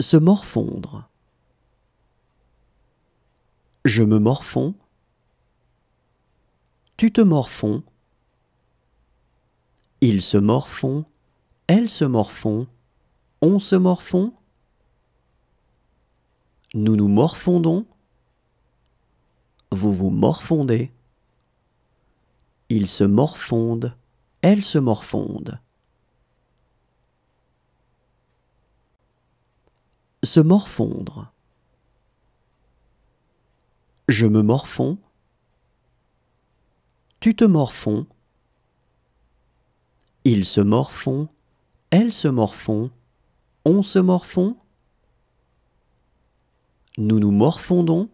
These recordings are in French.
Se morfondre. Je me morfonds. Tu te morfonds. Ils se morfond. Elles se morfond. On se morfond. Nous nous morfondons. Vous vous morfondez. Ils se morfondent. Elles se morfondent. Se morfondre. Je me morfonds. Tu te morfonds. Ils se morfond. Elles se morfond. On se morfond. Nous nous morfondons.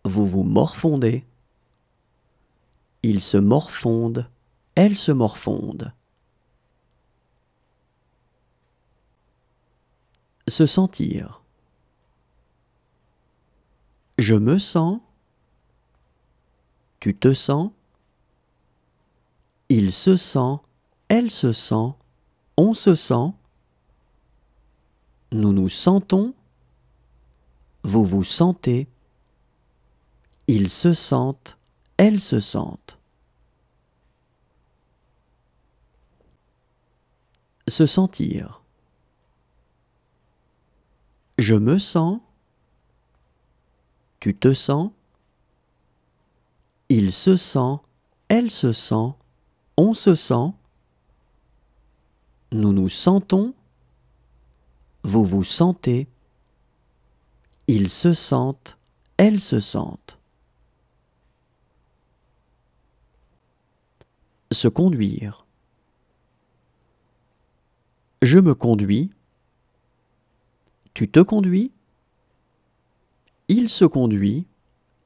Vous vous morfondez. Ils se morfondent. Elles se morfondent. Se sentir. Je me sens. Tu te sens. Il se sent. Elle se sent. On se sent. Nous nous sentons. Vous vous sentez. Ils se sentent. Elles se sentent. Se sentir. Je me sens. Tu te sens. Il se sent. Elle se sent. On se sent. Nous nous sentons. Vous vous sentez. Ils se sentent. Elles se sentent. Se conduire. Je me conduis. Tu te conduis. Il se conduit.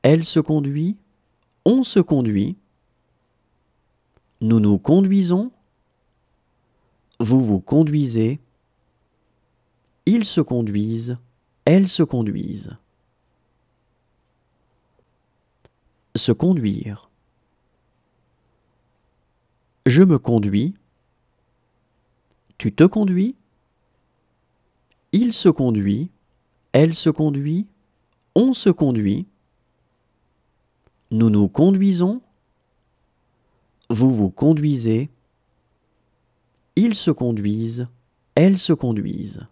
Elle se conduit. On se conduit. Nous nous conduisons. Vous vous conduisez. Ils se conduisent. Elles se conduisent. Se conduire. Je me conduis. Tu te conduis. Il se conduit. Elle se conduit. On se conduit. Nous nous conduisons. Vous vous conduisez. Ils se conduisent. Elles se conduisent.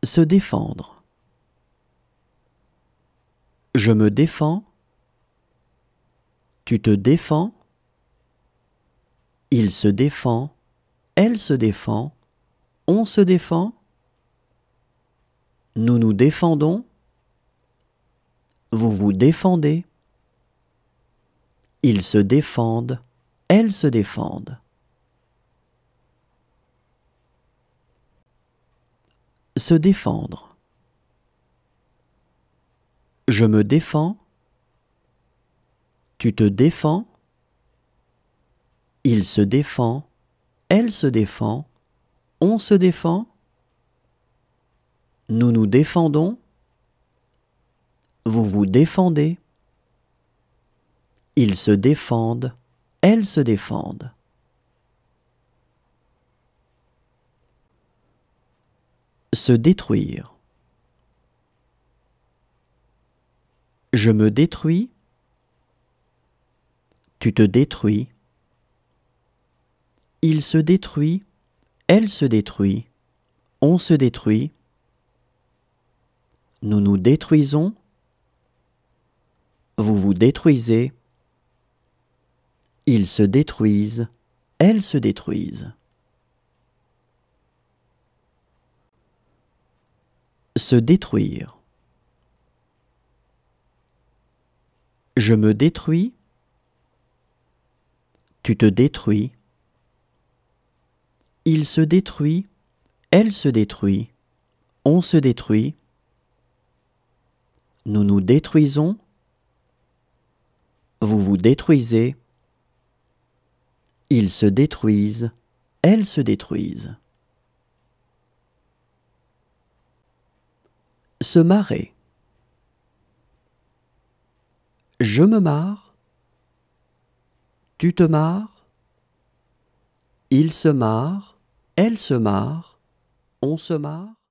Se défendre. Je me défends. Tu te défends. Il se défend. Elle se défend. On se défend. Nous nous défendons. Vous vous défendez. Ils se défendent. Elles se défendent. Se défendre. Je me défends. Tu te défends. Il se défend. Elle se défend. On se défend. Nous nous défendons. Vous vous défendez. Ils se défendent. Elles se défendent. Se détruire. Je me détruis. Tu te détruis. Il se détruit. Elle se détruit. On se détruit. Nous nous détruisons. Vous vous détruisez. Ils se détruisent. Elles se détruisent. Se détruire. Je me détruis. Tu te détruis. Il se détruit. Elle se détruit. On se détruit. Nous nous détruisons. Vous vous détruisez. Ils se détruisent. Elles se détruisent. Se marrer. Je me marre. Tu te marres. Il se marre. Elle se marre, on se marre.